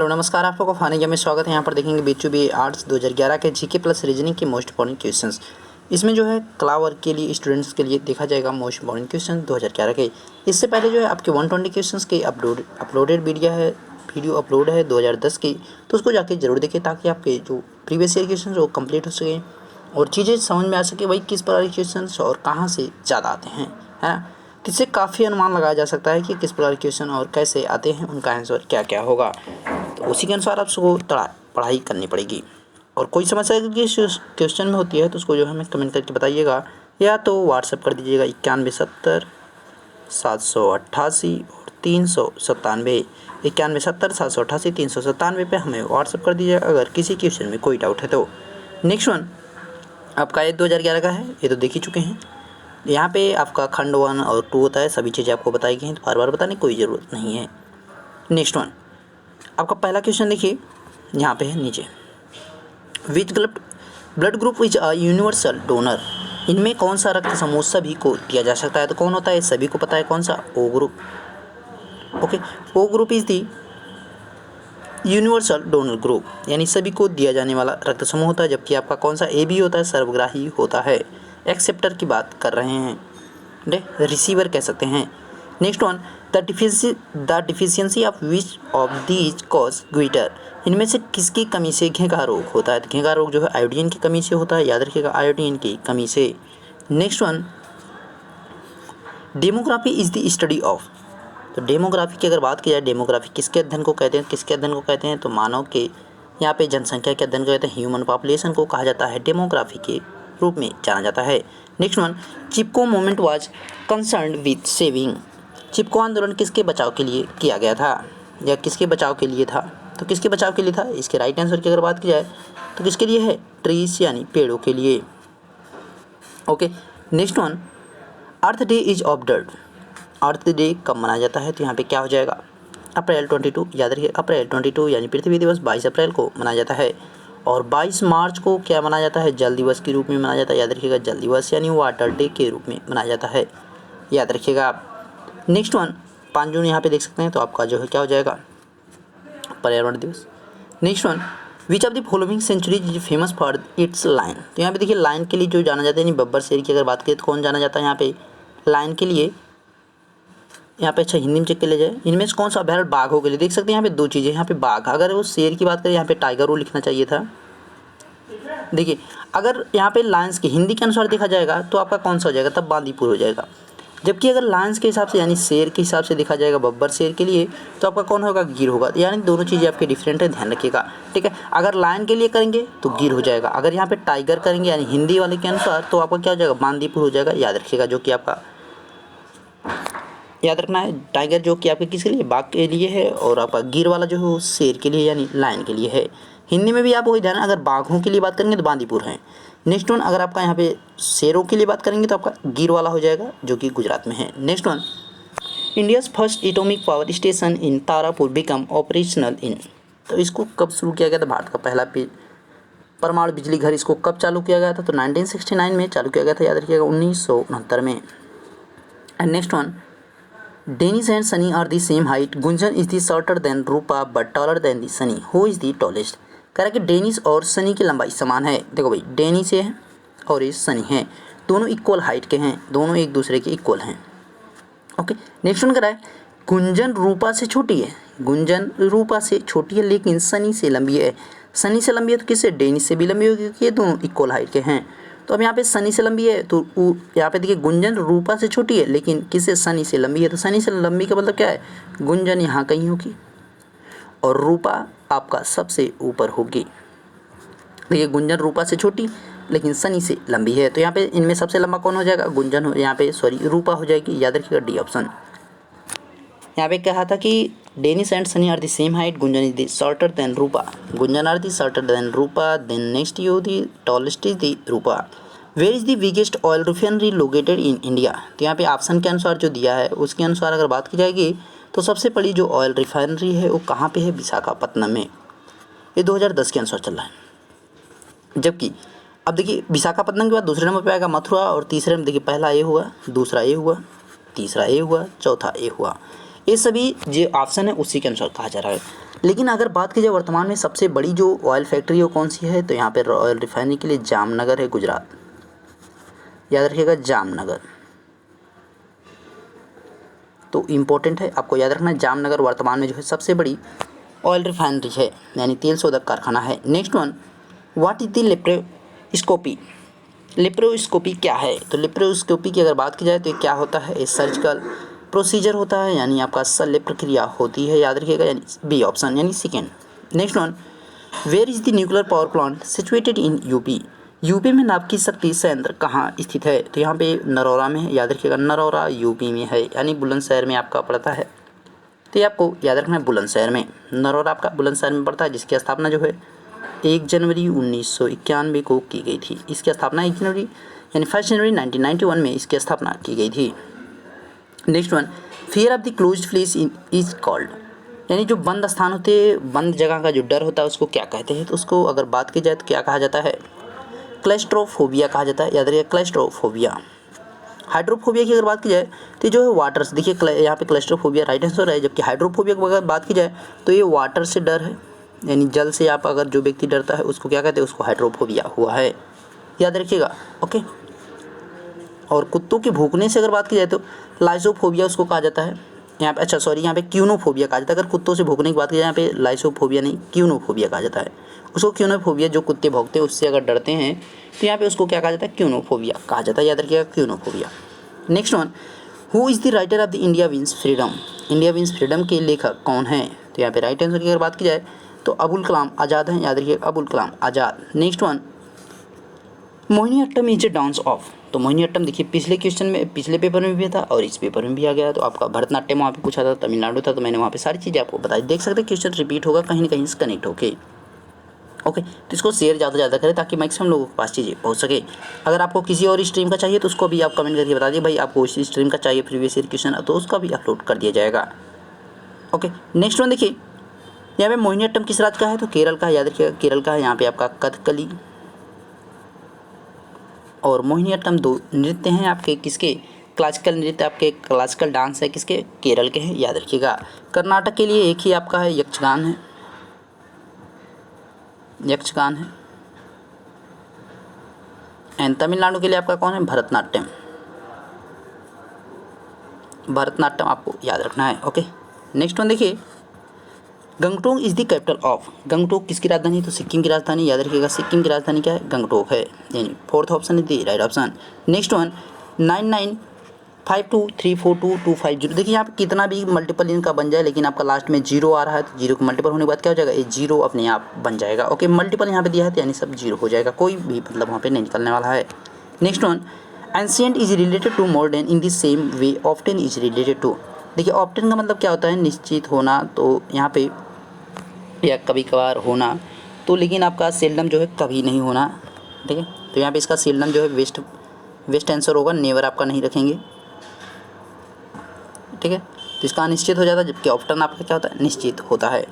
Hello नमस्कार, आप लोगों को फानी में स्वागत है। यहाँ पर देखेंगे बी आर्ट्स 2011 के जीके प्लस रीजनिंग के मोस्ट इंपॉर्टेंट क्वेश्चंस। इसमें जो है क्ला वर्क के लिए स्टूडेंट्स के लिए देखा जाएगा मोस्ट इंपॉर्टेंट क्वेश्चन 2011 के। इससे पहले जो है आपके 120 क्वेश्चंस के अपलोडेड वीडियो अपलोड है 2010 की, तो उसको जाके जरूर देखें ताकि आपके जो प्रीवियस ईयर क्वेश्चन वो कंप्लीट हो सके और चीज़ें समझ में आ सके भाई किस प्रकार के क्वेश्चन और कहाँ से ज़्यादा आते हैं, है किससे काफ़ी अनुमान लगाया जा सकता है कि किस प्रकार के क्वेश्चन और कैसे आते हैं, उनका आंसर क्या क्या होगा। तो उसी के अनुसार आपको पढ़ाई करनी पड़ेगी। और कोई समस्या क्वेश्चन में होती है तो उसको जो है हमें कमेंट करके बताइएगा, या तो व्हाट्सएप कर दीजिएगा 9170 788 और 397 9170 788 397 पे हमें व्हाट्सएप कर दीजिएगा अगर किसी क्वेश्चन में कोई डाउट है तो। नेक्स्ट वन आपका ये 2011 का है, ये तो देख ही चुके हैं। यहाँ पे आपका खंड 1 और 2 होता है, सभी चीज़ें आपको बताई गई हैं तो बार बार बताने की कोई ज़रूरत नहीं है। नेक्स्ट वन आपका पहला क्वेश्चन देखिए, यहाँ पे है नीचे, which blood group is a universal donor. इनमें कौन सा रक्त समूह सभी को दिया जा सकता है, तो कौन होता है, सभी को पता है कौन सा, O group. Okay, O group is the universal donor group, यानी सभी को दिया जाने वाला रक्त समूह होता है। जबकि आपका कौन सा, ए बी होता है, सर्वग्राही होता है। एक्सेप्टर की बात कर रहे हैं, रिसीवर कह सकते हैं। Next one the deficiency of which of these cause goitre. इनमें से किसकी कमी से घेंघा रोग होता है, तो घेंघा रोग जो है आयोडीन की कमी से होता है, याद रखिएगा आयोडीन की कमी से। Next one demography is the study of. तो डेमोग्राफी की अगर बात की जाए, डेमोग्राफी किसके अध्ययन को कहते हैं, किसके अध्ययन को कहते हैं, तो मानव के यहाँ पे जनसंख्या के अध्ययन को कहते हैं। ह्यूमन पॉपुलेशन को कहा जाता है डेमोग्राफी के रूप में जाना जाता है। Next one Chipko movement was concerned with saving. Chipko आंदोलन किसके बचाव के लिए किया गया था, या किसके बचाव के लिए था, तो किसके बचाव के लिए था। इसके राइट आंसर की अगर बात की जाए तो किसके लिए है, ट्रीज यानी पेड़ों के लिए। Okay, next one earth day is observed. Earth day कब मनाया जाता है, तो यहाँ पे क्या हो जाएगा, अप्रैल 22, याद रखिए अप्रैल 22 यानी पृथ्वी दिवस 22 अप्रैल को मनाया जाता है। और 22 मार्च को क्या मनाया जाता है, जल दिवस के रूप में मनाया जाता है। याद रखिएगा जल दिवस यानी वाटर डे के रूप में मनाया जाता है, याद रखिएगा आप। नेक्स्ट वन 5 जून यहाँ पे देख सकते हैं, तो आपका जो है क्या हो जाएगा, पर्यावरण दिवस। Next one which of the following centuries is famous for its line. तो यहाँ पे देखिए लाइन के लिए जो जाना जाता है, यानी बब्बर शेर की अगर बात करें तो कौन जाना जाता है यहाँ पे लाइन के लिए, यहाँ पे अच्छा हिंदी में चेक कर ले जाए। इनमें से कौन सा अभ्यारण्य बाघों के लिए, देख सकते हैं यहाँ पे दो चीज़ें, यहाँ पे बाघ, अगर वो शेर की बात करें यहाँ पे टाइगर वो लिखना चाहिए था। देखिए अगर यहाँ पे लायंस की हिंदी के अनुसार देखा जाएगा तो आपका कौन सा हो जाएगा, तब बांदीपुर हो जाएगा। जबकि अगर लायंस के हिसाब से यानी शेर के हिसाब से देखा जाएगा बब्बर शेर के लिए, तो आपका कौन होगा, गिर होगा। यानी दोनों चीज़ें आपके डिफरेंट है, ध्यान रखिएगा, ठीक है। अगर लायन के लिए करेंगे तो गिर हो जाएगा, अगर यहाँ पे टाइगर करेंगे यानी हिंदी वाले के अनुसार तो आपका क्या हो जाएगा, बांदीपुर हो जाएगा, याद रखिएगा। जो कि आपका याद रखना है, टाइगर जो कि आपके किसके लिए, बाघ के लिए है, और आपका गिर वाला जो है वो शेर के लिए यानी लायन के लिए है। हिंदी में भी आप वही ध्यान, अगर बाघों के लिए बात करेंगे तो बांदीपुर है। नेक्स्ट वन अगर आपका यहाँ पे शेरों के लिए बात करेंगे तो आपका गिर वाला हो जाएगा, जो कि गुजरात में है। Next one India's first atomic power station in Tarapur become operational in. तो इसको कब शुरू किया गया था, भारत का पहला परमाणु बिजली घर, इसको कब चालू किया गया था, तो 1969 में चालू किया गया था, याद रखिएगा 1969 में। And next one Dennis and Sunny are the same height, Gunjan is the shorter than Rupa but taller than the Sunny, who is the tallest. कह रहा है कि डेनिस और सनी की लंबाई समान है। देखो भाई डेनिस ये है और ये सनी है, दोनों इक्वल हाइट के हैं, दोनों एक दूसरे के इक्वल हैं। ओके, नेक्स्ट वन कह रहा है गुंजन रूपा से छोटी है, गुंजन रूपा से छोटी है लेकिन सनी से लंबी है। सनी से लंबी है तो किससे, डेनिस से भी लंबी होगी क्योंकि ये दोनों इक्वल हाइट के हैं। तो अब यहाँ पे सनी से लंबी है तो यहाँ पे देखिए गुंजन रूपा से छोटी है लेकिन किससे, सनी से लंबी है। तो सनी से लंबी का मतलब क्या है, गुंजन यहाँ कहीं होगी और रूपा आपका सबसे ऊपर होगी। देखिए गुंजन रूपा से छोटी लेकिन सनी से लंबी है, तो यहाँ पे इनमें सबसे लंबा कौन हो जाएगा, गुंजन हो, यहाँ पे सॉरी रूपा हो जाएगी, याद रखिएगा डी ऑप्शन। यहाँ पे कहा था कि Dennis and Sunny are the same height, Gunjan is the shorter than Rupa, Gunjan are the shorter than Rupa, then next you the tallest is the Rupa. Where is the biggest oil refinery located in India. तो यहाँ पे option के अनुसार जो दिया है उसके अनुसार अगर बात की जाएगी तो सबसे बड़ी जो ऑयल रिफाइनरी है वो कहाँ पे है, विशाखापट्टनम में। ये 2010 के अनुसार चल रहा है। जबकि अब देखिए विशाखापट्टनम के बाद दूसरे नंबर पे आएगा मथुरा, और तीसरे में देखिए पहला ए हुआ, दूसरा ए हुआ, तीसरा ए हुआ, चौथा ए हुआ। ये सभी जो ऑप्शन है उसी के अनुसार कहा जा रहा है। लेकिन अगर बात की जाए वर्तमान में सबसे बड़ी जो ऑयल फैक्ट्री है वो कौन सी है, तो यहाँ पे ऑयल रिफाइनरी के लिए जामनगर है, गुजरात, याद रखिएगा जामनगर। तो इम्पोर्टेंट है, आपको याद रखना है जामनगर वर्तमान में जो है सबसे बड़ी ऑयल रिफाइनरी है, यानी तेल शोधक कारखाना है। Next one, what is the laparoscopy. Laparoscopy क्या है, तो लेप्रोस्कोपी की अगर बात की जाए तो ये क्या होता है, ये सर्जिकल प्रोसीजर होता है, यानी आपका शल्य प्रक्रिया होती है, याद रखिएगा, यानी बी ऑप्शन यानी second. Next one, where is the nuclear power plant situated in UP. UP में नाभिकीय शक्ति संयंत्र कहाँ स्थित है, तो यहाँ पे नरौरा में है, याद रखिएगा नरौरा यूपी में है, यानी बुलंदशहर में आपका पड़ता है। तो ये आपको याद रखना है बुलंदशहर में, नरौरा आपका बुलंदशहर में पड़ता है, जिसकी स्थापना जो है 1 जनवरी 1991 को की गई थी। इसकी स्थापना 1 जनवरी यानी 1 जनवरी 1991 में इसकी स्थापना की गई थी। Next one, fear of the closed place is called, यानी जो बंद स्थान होते हैं, बंद जगह का जो डर होता है उसको क्या कहते हैं, तो उसको अगर बात की जाए तो क्या कहा जाता है, क्लैस्ट्रोफोबिया कहा जाता है, याद रखिए क्लैस्ट्रोफोबिया। हाइड्रोफोबिया की अगर बात की जाए तो जो है वाटर से, देखिए यहाँ पे क्लैस्ट्रोफोबिया राइट आंसर है, जबकि हाइड्रोफोबिया की अगर बात की जाए तो ये वाटर से डर है, यानी जल से आप अगर जो व्यक्ति डरता है उसको क्या कहते हैं, उसको हाइड्रोफोबिया हुआ है, याद रखिएगा। ओके, और कुत्तों के भूखने से अगर बात की जाए तो लाइसोफोबिया उसको कहा जाता है यहाँ पे, अच्छा सॉरी यहाँ पे क्यूनोफोबिया कहा जाता है। अगर कुत्तों से भूखने की बात की जाए यहाँ पे लाइसोफोबिया नहीं क्यूनोफोबिया कहा जाता है उसको। क्यूनोफोबिया जो कुत्ते भौंकते हैं उससे अगर डरते हैं तो यहाँ पे उसको क्या कहा जाता है, क्यूनोफोबिया कहा जाता है, याद रखिएगा क्यूनोफोबिया। Next one, who is the writer of the India wins freedom. India wins freedom के लेखक कौन है, तो यहाँ पे राइट आंसर की अगर बात की जाए तो अबुल कलाम आज़ाद हैं, याद रखिए Abul Kalam Azad. Next one, Mohiniattam is a dance of, तो मोहिनीअट्टम देखिए पिछले क्वेश्चन में, पिछले पेपर में भी था और इस पेपर में भी आ गया। तो आपका भरतनाट्यम वहाँ पे पूछा था, तमिलनाडु था, तो मैंने वहाँ पे सारी चीज़ें आपको बताई। देख सकते हैं क्वेश्चन रिपीट होगा कहीं ना कहीं से कनेक्ट होके। ओके, तो इसको शेयर ज़्यादा से ज़्यादा करें ताकि मैक्सिमम लोगों के पास चीज़ें पहुँच सके। अगर आपको किसी और स्ट्रीम का चाहिए तो उसको भी आप कमेंट करके बता दिए भाई आपको इसी स्ट्रीम का चाहिए प्रीवियस ईयर क्वेश्चन, तो उसका भी अपलोड कर दिया जाएगा। ओके, नेक्स्ट वन देखिए यहाँ पे मोहिनीअट्टम किस राज्य का है, तो केरल का है, याद रखिएगा केरल का है। यहाँ पे आपका कथकली और मोहिनीअट्टम दो नृत्य हैं आपके किसके, क्लासिकल नृत्य आपके, क्लासिकल डांस है किसके, केरल के हैं, याद रखिएगा। कर्नाटक के लिए एक ही आपका है यक्षगान है, यक्षगान है। एंड तमिलनाडु के लिए आपका कौन है, भरतनाट्यम, भरतनाट्यम आपको याद रखना है। ओके, नेक्स्ट वन देखिए, Gangtok is the capital of, Gangtok किसकी राजधानी है, तो सिक्किम की राजधानी, याद रखिएगा सिक्किम की राजधानी क्या है, गंगटोक है, यानी fourth option is the right option. Next one, 9952342250, देखिए यहाँ पे कितना भी मल्टीपल इनका बन जाए लेकिन आपका लास्ट में जीरो आ रहा है, तो जीरो का मल्टीपल होने के बाद क्या हो जाएगा, ये जीरो अपने आप बन जाएगा। ओके, मल्टीपल यहाँ पे दिया है तो यानी सब जीरो हो जाएगा, कोई भी मतलब वहाँ पे नहीं निकलने वाला है। Next one, ancient is related to modern in the same way often is related to, देखिए ऑफ्टन का मतलब क्या होता है, निश्चित होना, तो यहाँ पे या कभी कभार होना, तो लेकिन आपका सेल्डम जो है कभी नहीं होना, ठीक है। तो यहाँ पे इसका सेल्डम जो है वेस्ट आंसर होगा, नेवर आपका नहीं रखेंगे, ठीक है। तो इसका अनिश्चित हो जाता है, जबकि ऑफ्टन आपका क्या होता है, निश्चित होता है।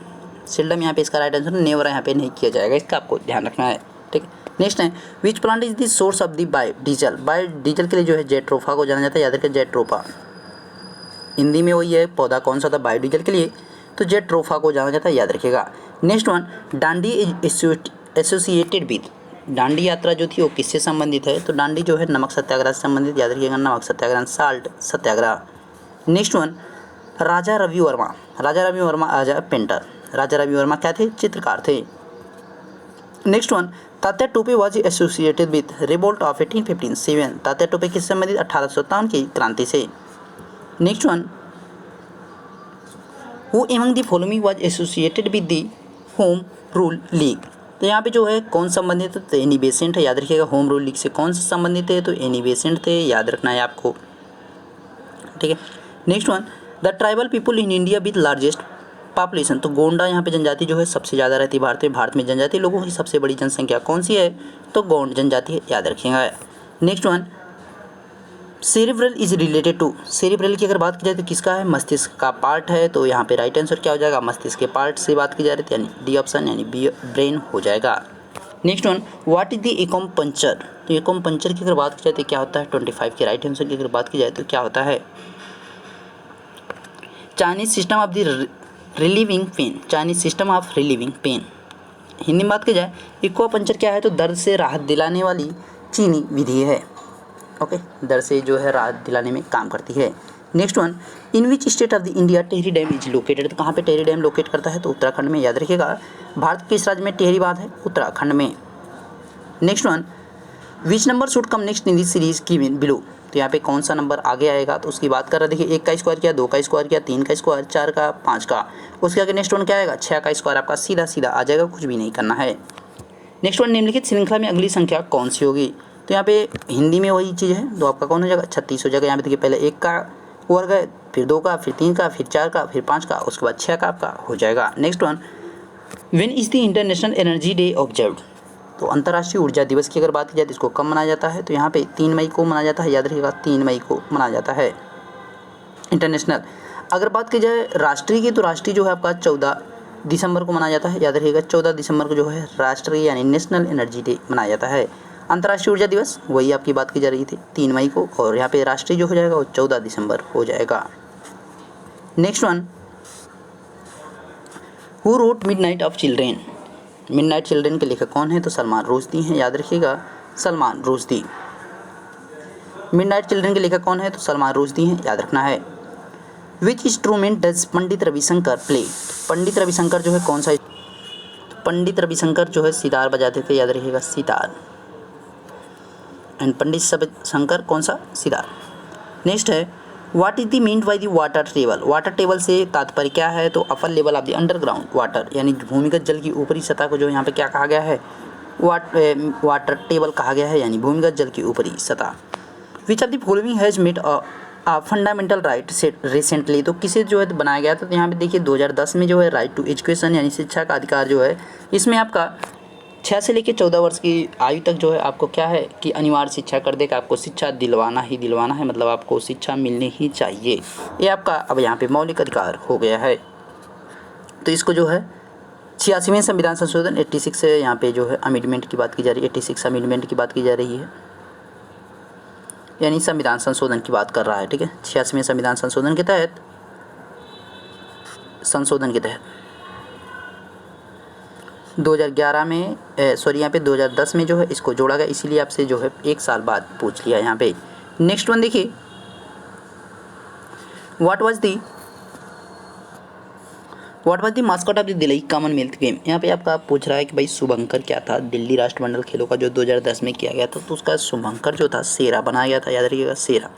सेल्डम यहाँ पे इसका राइट आंसर, नेवर यहाँ पे नहीं किया जाएगा, इसका आपको ध्यान रखना है, ठीक है। नेक्स्ट है, which plant is the source of the biodiesel, biodiesel के लिए जो है जेट्रोफा को जाना जाता है, याद रखिए जेट्रोफा, हिंदी में वही है पौधा कौन सा था बायोडीजल के लिए, तो जेट्रोफा को जाना जाता है, याद रखिएगा। Next one, Dandi associated with, Dandi यात्रा जो थी वो किससे संबंधित है, तो डांडी जो है नमक सत्याग्रह से संबंधित, याद रखिएगा नमक सत्याग्रह, साल्ट सत्याग्रह। नेक्स्ट वन, राजा रवि वर्मा, राजा रवि वर्मा आजा पेंटर, राजा रवि वर्मा क्या थे, चित्रकार थे। Next one, Tatya Tope was associated with revolt of 1857, Tatya Tope किससे संबंधित, 1857 की क्रांति से। Next one, who among the following was associated with the home rule league, तो यहाँ पे जो है कौन संबंधित है, तो एनी बेसेंट है, याद रखिएगा। होम रूल लीग से कौन से संबंधित है, तो एनी बेसेंट थे, याद रखना है आपको, ठीक है। Next one, the tribal people in India with largest population, तो गोंडा यहाँ पे जनजाति जो है सबसे ज़्यादा रहती है भारत में जनजाति लोगों की सबसे बड़ी जनसंख्या कौन सी है, तो गोंड जनजाति है, याद रखिएगा। Next one, cerebral is related to, cerebral की अगर बात की जाए तो किसका है, मस्तिष्क का पार्ट है, तो यहाँ पे राइट आंसर क्या हो जाएगा, मस्तिष्क के पार्ट से बात की जा रही थी, यानी डी ऑप्शन यानी बी ब्रेन हो जाएगा। Next one, what is the acupuncture, तो एक्यूपंक्चर की अगर बात की जाए तो क्या होता है, 25 के राइट आंसर की अगर बात की जाए तो क्या होता है, Chinese system of the relieving pain, Chinese system of relieving pain. Hindi में बात की जाए एक्वापंचर क्या है, तो दर्द से राहत दिलाने वाली चीनी विधि है। ओके, दर्द से जो है राहत दिलाने में काम करती है। Next one, in which state of the India Tehri dam is located, तो कहाँ पे टिहरी डैम लोकेट करता है, तो उत्तराखंड में। याद रखिएगा, भारत के किस राज्य में टिहरी बांध है, उत्तराखंड में। Next one, which number should come next in this series given below, तो यहाँ पे कौन सा नंबर आगे आएगा, तो उसकी बात कर रहे हैं। देखिए, 1 का स्क्वायर किया, 2 का स्क्वायर किया, 3 का स्क्वायर, 4 का, 5 का, उसके आगे नेक्स्ट वन क्या आएगा, 6 का स्क्वायर आपका सीधा सीधा आ जाएगा, कुछ भी नहीं करना है। नेक्स्ट वन, निम्नलिखित श्रृंखला में अगली संख्या कौन सी होगी, तो यहाँ पे हिंदी में वही चीज़ है, तो आपका कौन हो जाएगा, 36 हो जाएगा। यहाँ पे देखिए, पहले 1 का वर्ग है, फिर 2 का, फिर 3 का, फिर 4 का, फिर 5 का, उसके बाद 6 का आपका हो जाएगा। Next one, when is the international energy day observed, तो अंतर्राष्ट्रीय ऊर्जा दिवस की अगर बात की जाए तो इसको कब मनाया जाता है, तो यहाँ पे 3 मई को मनाया जाता है। याद रखिएगा, 3 मई को मनाया जाता है इंटरनेशनल। अगर बात की जाए राष्ट्रीय की, तो राष्ट्रीय जो है आपका 14 दिसंबर को मनाया जाता है। याद रखिएगा, 14 दिसंबर को जो है राष्ट्रीय यानी नेशनल एनर्जी डे मनाया जाता है। अंतर्राष्ट्रीय ऊर्जा दिवस वही आपकी बात की जा रही थी 3 मई को, और यहाँ पे राष्ट्रीय जो हो जाएगा वो 14 दिसंबर हो जाएगा। Next one, who road midnight of children, midnight children के लेखक कौन है, तो सलमान रुश्दी हैं। याद रखिएगा, सलमान रुश्दी। मिडनाइट चिल्ड्रेन के लेखक कौन है, तो सलमान रुश्दी हैं, याद रखना है। Which instrument does Pandit Ravishankar play, Pandit Ravishankar जो है कौन सा, पंडित रविशंकर जो है सितार बजाते थे। याद रखिएगा, सितार। एंड पंडित शंकर कौन सा, सितार। नेक्स्ट है, what is the meant by the water table, water table से तात्पर्य क्या है, तो upper level of the underground water, यानी भूमिगत जल की ऊपरी सतह को जो यहाँ पे क्या कहा गया है, वाटर टेबल कहा गया है, यानी भूमिगत जल की ऊपरी सतह। विच of the following has made a fundamental right recently, तो किसे जो है बनाया गया था, तो यहाँ पे देखिए 2010 में जो है राइट टू एजुकेशन यानी शिक्षा का अधिकार जो है, इसमें आपका 6 से लेकर 14 वर्ष की आयु तक जो है आपको क्या है कि अनिवार्य शिक्षा कर देगा, आपको शिक्षा दिलवाना ही दिलवाना है, मतलब आपको शिक्षा मिलनी ही चाहिए, ये आपका अब यहाँ पे मौलिक अधिकार हो गया है। तो इसको जो है 86वें संविधान संशोधन 86 से यहाँ पे जो है अमेंडमेंट की बात की जा रही है, 86 अमेंडमेंट की बात की जा रही है, यानी संविधान संशोधन की बात कर रहा है। ठीक है, 86वें संविधान संशोधन के तहत 2011 में यहाँ पे 2010 में जो है इसको जोड़ा गया, इसीलिए आपसे जो है 1 साल बाद पूछ लिया यहाँ पे। नेक्स्ट वन देखिए, what was the mascot of the Delhi Commonwealth game, यहाँ पे आपका पूछ रहा है कि भाई शुभंकर क्या था, दिल्ली राष्ट्रमंडल खेलों का जो 2010 में किया गया था, तो उसका शुभंकर जो था शेरा बनाया गया था। याद रखिएगा, Shera.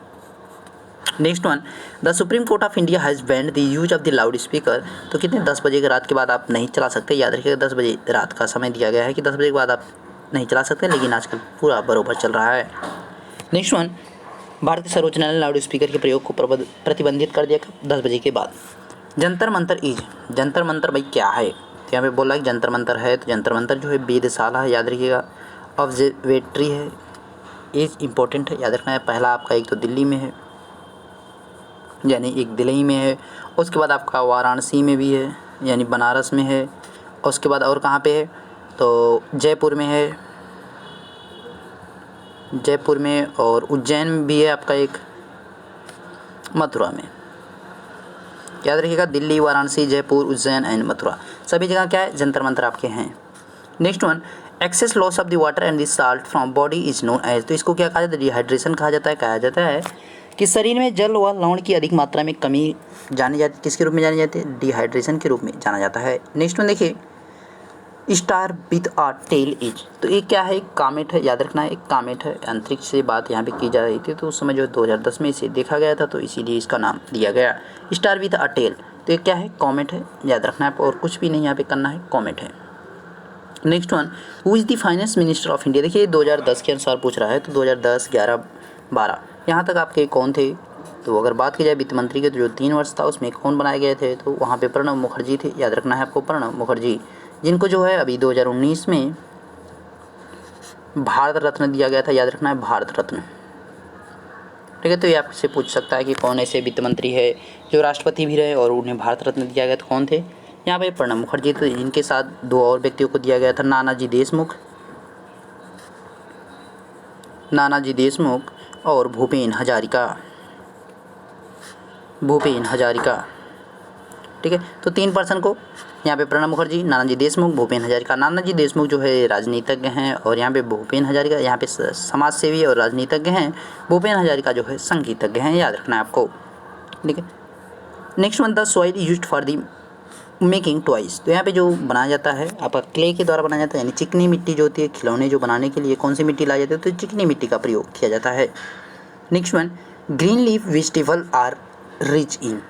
Next one, the supreme court of India has banned the use of the loudspeaker, तो कितने 10 बजे के रात के बाद आप नहीं चला सकते। याद रखिएगा, 10 बजे रात का समय दिया गया है कि 10 बजे के बाद आप नहीं चला सकते, लेकिन आजकल पूरा बरोबर चल रहा है। नेक्स्ट वन, भारतीय सर्वोच्च न्यायालय ने लाउड स्पीकर के प्रयोग को प्रतिबंधित कर दिया 10 बजे के बाद। जंतर मंतर इज, जंतर मंतर भाई क्या है, तो यहाँ पे बोला कि जंतर मंतर है, तो जंतर मंतर जो है वेधशाला है। याद रखिएगा, ऑब्जर्वेटरी है, इज इम्पोर्टेंट है, याद रखना है। पहला आपका एक तो दिल्ली में है, यानी एक दिल्ली में है, उसके बाद आपका वाराणसी में भी है, यानी बनारस में है, उसके बाद और कहाँ पे है, तो जयपुर में है, जयपुर में, और उज्जैन में भी है आपका एक, मथुरा में। याद रखिएगा, दिल्ली, वाराणसी, जयपुर, उज्जैन एंड मथुरा, सभी जगह क्या है, जंतर मंतर आपके हैं। Next one, excess loss of the water and the salt from body is known as, तो इसको क्या कहा जाता है, डिहाइड्रेशन कहा जाता है। कहा जाता है कि शरीर में जल व लवण की अधिक मात्रा में कमी जानी जाती है, किसके रूप में जानी जाती है, डिहाइड्रेशन के रूप में जाना जाता है। नेक्स्ट वन देखिए, star with a tail is, तो ये क्या है, एक कामेट है। याद रखना है, एक कामेट है, अंतरिक्ष से बात यहाँ पे की जा रही थी, तो उस समय जो 2010 में इसे देखा गया था, तो इसीलिए इसका नाम दिया गया स्टार विथ अ टेल। तो ये क्या है, कॉमेट है, याद रखना है, और कुछ भी नहीं यहाँ पे करना है, कॉमेट है। Next one, who is the finance minister of India, देखिए 2010 के अनुसार पूछ रहा है, तो 2010, 11, 12 यहाँ तक आपके कौन थे, तो अगर बात की जाए वित्त मंत्री के, तो जो 3 वर्ष था उसमें कौन बनाए गए थे, तो वहाँ पे प्रणब मुखर्जी थे। याद रखना है आपको, प्रणब मुखर्जी, जिनको जो है अभी 2019 में भारत रत्न दिया गया था। याद रखना है, भारत रत्न। ठीक है, तो ये आपसे पूछ सकता है कि कौन ऐसे वित्त मंत्री है जो राष्ट्रपति भी रहे और उन्हें भारत रत्न दिया गया, तो कौन थे, यहाँ पे प्रणब मुखर्जी। तो इनके साथ 2 और व्यक्तियों को दिया गया था, नानाजी देशमुख और भूपेन हजारिका। ठीक है। तो 3 पर्सन को यहाँ पे प्रणब मुखर्जी, नानाजी देशमुख, भूपेन हजारिका। नानाजी देशमुख जो है राजनीतिज्ञ हैं और यहाँ पे भूपेन हजारिका यहाँ पे समाज सेवी और राजनीतिज्ञ हैं। भूपेन हजारिका जो है संगीतज्ञ हैं, याद रखना है आपको, ठीक है। Next one, the soil used for the making toys. तो यहाँ पे जो बनाया जाता है आपका क्ले के द्वारा बनाया जाता है, यानी चिकनी मिट्टी जो होती है खिलौने जो बनाने के लिए कौन सी मिट्टी लाई जाती है, तो चिकनी मिट्टी का प्रयोग किया जाता है। Next one, green leaf vegetable are rich in.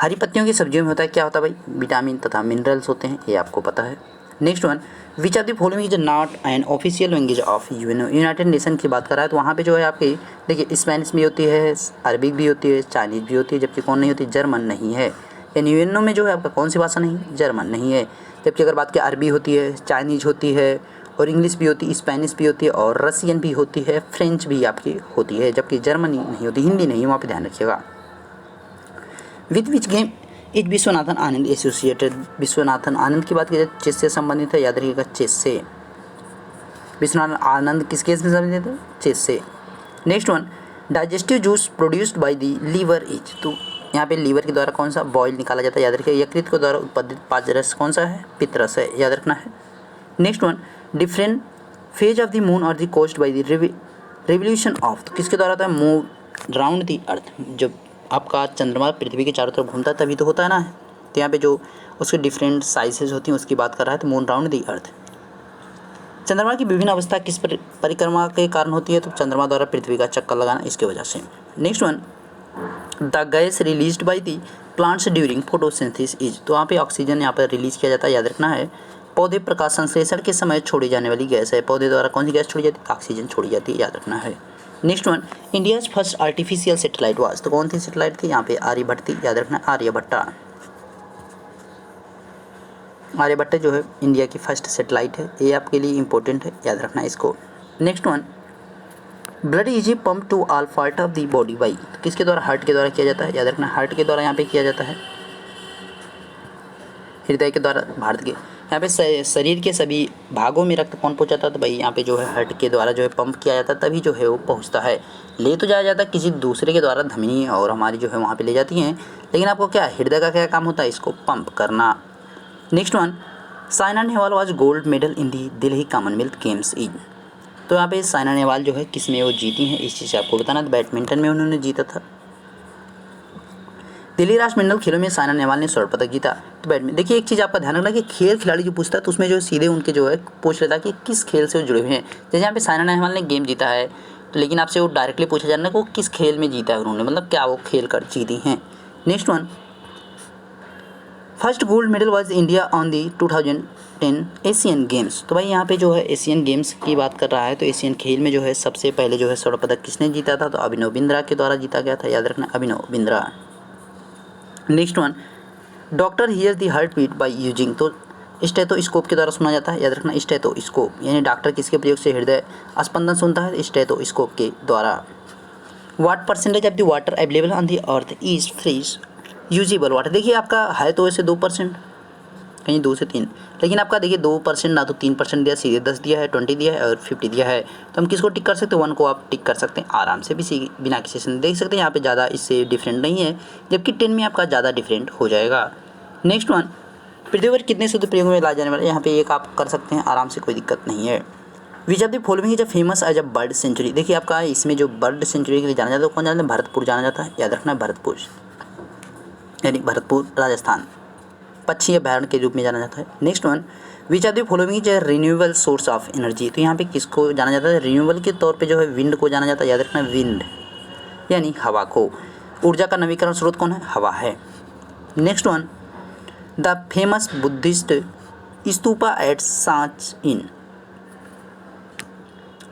हरी पत्तियों की सब्जियों में होता है क्या होता है भाई, विटामिन तथा मिनरल्स होते हैं, ये आपको पता है। Next one, which are the following is not an official language of United Nation की बात कर रहा है, तो वहाँ पे जो है आपकी देखिए स्पेनिश भी होती है, अरबिक भी होती है, चाइनीज़ भी होती है, जबकि कौन नहीं होती, जर्मन नहीं है। यानी यूएनओ में जो है आपका कौन सी भाषा नहीं, जर्मन नहीं है। जबकि अगर बात की अरबी होती है, चाइनीज़ होती है और इंग्लिश भी होती है, स्पेनिश भी होती है और रसियन भी होती है, फ्रेंच भी आपकी होती है, जबकि जर्मनी नहीं होती, हिंदी नहीं, वहाँ पे ध्यान रखिएगा। With which game is Viswanathan Anand associated. Viswanathan Anand की बात की जाए चेस से संबंधित है, याद रखिएगा चेस से। विश्वनाथन आनंद किस केस में संबंधित है, चेस से। Next one, digestive juice produced by the liver is. तो यहाँ पे लीवर के द्वारा कौन सा बॉयल निकाला जाता है, याद रखिए। यकृत के द्वारा उत्पादित पादरस कौन सा है, पित्तरस है, याद रखना है। Next one, different phase of the moon और the caused by the revolution of. तो किसके द्वारा होता है, मूव राउंड द अर्थ। जब आपका चंद्रमा पृथ्वी के चारों तरफ घूमता है तभी तो होता है ना। तो यहाँ पे जो उसके डिफरेंट साइजेस होती हैं उसकी बात कर रहा है, तो मून राउंड द अर्थ। चंद्रमा की विभिन्न अवस्था किस परिक्रमा के कारण होती है, तो चंद्रमा द्वारा पृथ्वी का चक्कर लगाना, इसके वजह से। Next one, the gas released by the plants during photosynthesis is. तो वहाँ पे ऑक्सीजन यहाँ पर रिलीज किया जाता है, याद रखना है। पौधे प्रकाश संश्लेषण के समय छोड़ी जाने वाली गैस है। पौधे द्वारा कौन सी गैस छोड़ी जाती है, ऑक्सीजन छोड़ी जाती है, याद रखना है। Next one, India's first artificial satellite was. तो कौन सी सैटेलाइट थी, यहाँ पे आर्यभट्ट थी, याद रखना, आर्यभट्टा। आर्यभट्ट जो है इंडिया की फर्स्ट सैटेलाइट है, ये आपके लिए इंपॉर्टेंट है, याद रखना इसको। Next one, blood is pump to all part of the body by. किसके द्वारा, हार्ट के द्वारा किया जाता है, याद रखना, हार्ट के द्वारा यहाँ पे किया जाता है, हृदय के द्वारा। भारत के यहाँ पे शरीर के सभी भागों में रक्त कौन पहुँचाता है, तो भाई यहाँ पे जो है हार्ट के द्वारा जो है पंप किया जाता है, तभी जो है वो पहुँचता है। ले तो जाया जाता है किसी दूसरे के द्वारा, धमनी और हमारी जो है वहाँ पे ले जाती हैं, लेकिन आपको क्या हृदय का क्या काम होता है, इसको पंप करना। Next one, Saina Nehwal was gold medal in the Delhi commonwealth games in. तो यहाँ पे साइना नेहवाल जो है किस में वो जीती हैं, इस चीज़ से आपको बताना। बैडमिंटन में उन्होंने जीता था। दिल्ली राष्ट्रमंडल खेलों में साइना नेहवाल ने स्वर्ण पदक जीता। तो बैडमिंटन, देखिए एक चीज़ आपका ध्यान रखना कि खेल खिलाड़ी जो पूछता है तो उसमें जो सीधे उनके जो है पूछ लेता है कि किस खेल से वो जुड़े हुए हैं। जैसे यहाँ पे साइना नेहवाल ने गेम जीता है, तो लेकिन आपसे वो डायरेक्टली पूछा जाना कि वो किस खेल में जीता है उन्होंने, मतलब क्या वो खेल कर जीती हैं। Next one, first gold medal was India on the 2010 Asian games. तो भाई यहाँ पे जो है एशियन गेम्स की बात कर रहा है, तो एशियन खेल में जो है सबसे पहले जो है स्वर्ण पदक किसने जीता था, तो अभिनव बिंद्रा के द्वारा जीता गया था, याद रखना, Abhinav Bindra. Next one, doctor hear the heartbeat by using. तो स्टेथोस्कोप के द्वारा सुना जाता है, याद रखना, स्टेथोस्कोप, यानी डॉक्टर किसके प्रयोग से हृदय स्पंदन सुनता है, स्टेथोस्कोप के द्वारा। What percentage of the water available on the earth is fresh usable water. देखिए आपका है तो वैसे 2%, कहीं 2 से 3, लेकिन आपका देखिए 2% ना तो 3% दिया, सीधे 10 दिया है, 20 दिया है और 50 दिया है। तो हम किसको टिक कर सकते हैं, 1 को आप टिक कर सकते हैं आराम से भी, बिना किसी से देख सकते हैं। यहाँ पे ज़्यादा इससे डिफरेंट नहीं है, जबकि 10 में आपका ज़्यादा डिफरेंट हो जाएगा। नेक्स्ट वन, पृथ्वी पर कितने शुद्ध प्रयोग में लाए जाने वाले, यहाँ पे एक आप कर सकते हैं आराम से, कोई दिक्कत नहीं है। Which of the following is a famous as a bird century. देखिए आपका इसमें जो बर्ड सेंचुरी के लिए जाना जाता है, कौन जाना है, भरतपुर जाना जाता है, याद रखना, भरतपुर, यानी भरतपुर राजस्थान, पक्षी अभयारण्य के रूप में जाना जाता है। Next one, which are the following is renewable source of energy. तो यहाँ पे किसको जाना जाता है, रिन्यूएबल के तौर पे जो है विंड को जाना जाता है, याद रखना, विंड यानी हवा को। ऊर्जा का नवीकरण स्रोत कौन है, हवा है। Next one, the famous Buddhist stupa at Sanchi in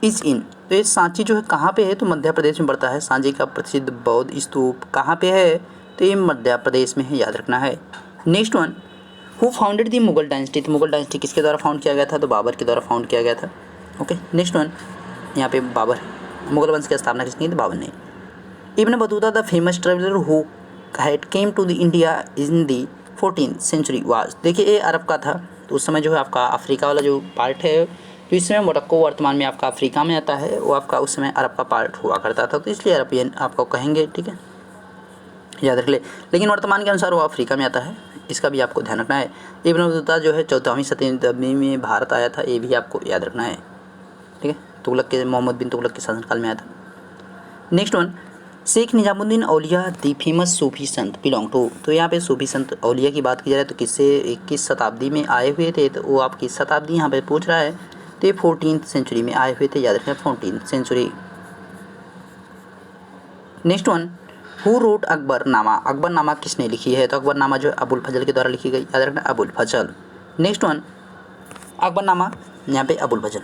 is in. तो ये सांची जो है कहाँ पे है, तो मध्य प्रदेश में पड़ता है। सांची का प्रसिद्ध बौद्ध स्तूप कहाँ पे है, तो ये मध्य प्रदेश में है, याद रखना है। Next one, who founded the Mughal dynasty. तो मुगल डायनेस्टी किसके द्वारा फाउंड किया गया था, तो बाबर के द्वारा फाउंड किया गया था। ओके, नेक्स्ट वन, यहाँ पे बाबर, मुगल वंश की स्थापना किसने की, तो बाबर ने। Ibn Battuta the famous traveller who had came to the India in the 14th century was. देखिए ये अरब का था, तो उस समय जो है आपका अफ्रीका वाला जो पार्ट है, तो इस समय मोरक्को वर्तमान में आपका अफ्रीका में आता है, वो आपका उस समय अरब का पार्ट हुआ करता था, तो इसलिए अरबियन आपको कहेंगे, ठीक है, याद रख ले। लेकिन वर्तमान के अनुसार वो अफ्रीका में आता है, इसका भी आपको ध्यान रखना है। इब्न बतूता जो है 14वीं शताब्दी में भारत आया था, ये भी आपको याद रखना है। ठीक है, तुगलक के मोहम्मद बिन तुगलक के शासनकाल में आया था। Next one, Sheikh Nizamuddin Auliya the famous Sufi Sant belong to. तो यहाँ पे सूफी संत औलिया की बात की जाए तो किस शताब्दी में आए हुए थे, तो वो आप किस शताब्दी यहाँ पे पूछ रहा है, तो ये 14th सेंचुरी में आए हुए थे, याद रखना 14th century. Next one, who wrote Akbarnama. Akbarnama किसने लिखी है, तो अकबरनामा जो है अबुल फजल के द्वारा लिखी गई, याद रखना अबुल फजल। नेक्स्ट वन, अकबरनामा यहाँ पे अबुल फजल।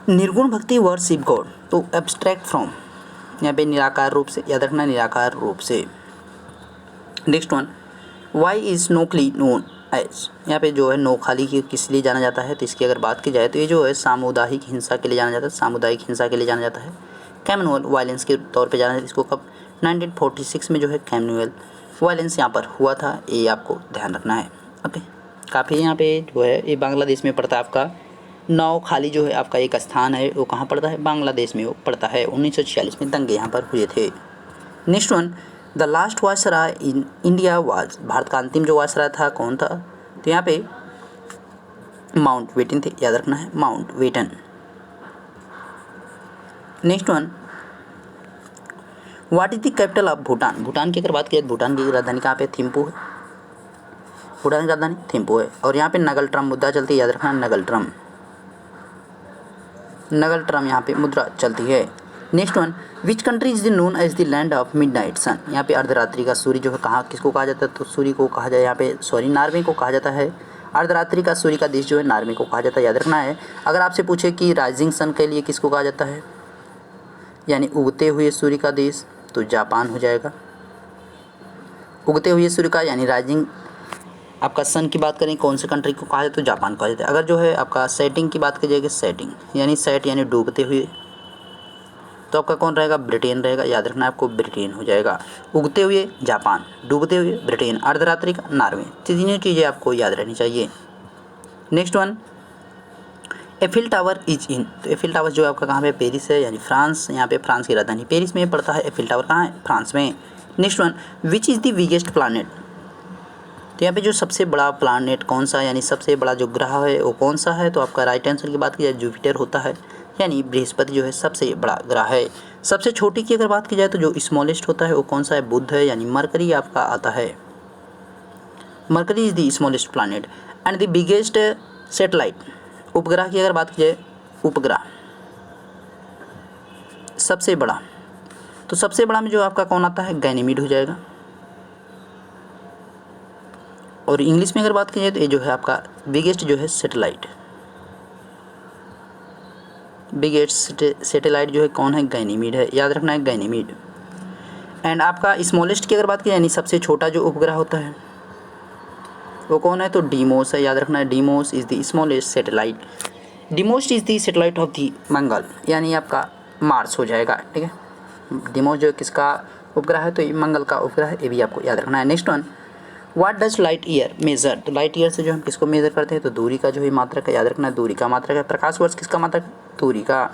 निर्गुण भक्ति वर्शिप गॉड, तो एब्स्ट्रैक्ट फ्रॉम, यहाँ पे निराकार रूप से, याद रखना निराकार रूप से। Next one, why is Noakhali known as. यहाँ पे जो है नोखाली की किस लिए जाना जाता है, तो इसकी अगर बात की जाए तो ये जो है सामुदायिक हिंसा के लिए जाना जाता है, सामुदायिक हिंसा के लिए जाना जाता है। कम्युनल वायलेंस के तौर पे जाना जाता है इसको, कब 1946 में जो है कम्युनल वायलेंस यहाँ पर हुआ था, ये आपको ध्यान रखना है। ओके, काफ़ी यहाँ पे जो है ये बांग्लादेश में पड़ता है आपका। नौखाली जो है आपका एक स्थान है, वो कहाँ पड़ता है, बांग्लादेश में वो पड़ता है। 1946 में दंगे यहाँ पर हुए थे। Next one, the last viceroy in India was. Bharat का अंतिम जो वायसराय था कौन था, तो यहाँ पे माउंट बेटन थे, याद रखना है Mountbatten. Next one, what is the capital of Bhutan. Bhutan की अगर बात की जाए, भूटान की राजधानी कहाँ पे, थिम्पू है। भूटान की राजधानी थिम्पू है। और यहाँ पे नगल ट्रम मुद्रा चलती है, याद रखना नगल ट्रम, नगल ट्रम यहाँ पे मुद्रा चलती है। Next one, which country is known as the land of midnight sun. यहाँ पे अर्धरात्रि का सूर्य जो है कहाँ किसको कहा जाता है, तो सूर्य को कहा जाए यहाँ पे नॉर्वे को कहा जाता है। अर्धरात्रि का सूर्य का देश जो है नॉर्वे को कहा जाता है, याद रखना है। अगर आपसे पूछे कि राइजिंग सन के लिए किसको कहा जाता है, यानी उगते हुए सूर्य का देश, तो जापान हो जाएगा। उगते हुए सूर्य का यानी राइजिंग आपका सन की बात करें कौन से कंट्री को कहा जाए, तो जापान कहा जाता है। अगर जो है आपका सेटिंग की बात की जाएगी, सेटिंग यानी सेट यानी डूबते हुए, तो आपका कौन रहेगा, ब्रिटेन रहेगा, याद रखना आपको ब्रिटेन हो जाएगा। उगते हुए जापान, डूबते हुए ब्रिटेन, अर्धरात्रि का नॉर्वे, तीनों चीज़ें आपको याद रहनी चाहिए। Next one, Eiffel tower is in. तो एफिल टावर जो आपका कहाँ पे, पेरिस है, यानी फ्रांस। यहाँ पे फ्रांस की राजधानी पेरिस में पड़ता है। एफिल टावर कहाँ है, फ्रांस में। Next one, which is the biggest planet. तो यहाँ पे जो सबसे बड़ा प्लानट कौन सा, यानी सबसे बड़ा जो ग्रह है वो कौन सा है, तो आपका राइट आंसर की बात की जाए जुपिटर होता है, यानी बृहस्पति जो है सबसे बड़ा ग्रह है। सबसे छोटी की अगर बात की जाए तो जो स्मॉलेस्ट होता है वो कौन सा है, बुध है, यानी मरकरी आपका आता है। Mercury is the smallest planet. And the biggest satellite, उपग्रह की अगर बात की जाए, उपग्रह सबसे बड़ा, तो सबसे बड़ा में जो आपका कौन आता है, गैनीमीड हो जाएगा। और इंग्लिश में अगर बात की जाए तो ये जो है आपका बिगेस्ट जो है सेटेलाइट, बिगेस्ट सेटेलाइट जो है कौन है, गैनीमीड है, याद रखना है गैनीमीड। एंड आपका स्मॉलेस्ट की अगर बात की जाए, यानी सबसे छोटा जो उपग्रह होता है वो कौन है, तो डीमोस है, याद रखना है Deimos is the smallest satellite. Deimos is the satellite of the Mangal, यानी आपका मार्स हो जाएगा। ठीक है, डीमोस जो किसका उपग्रह है, तो ये मंगल का उपग्रह है, ये भी आपको याद रखना है। Next one, what does light year measure. तो लाइट ईयर से जो हम किसको मेजर करते हैं, तो दूरी का जो है मात्रक है, याद रखना है दूरी का मात्रक है। प्रकाश वर्ष किसका मात्रक, दूरी का।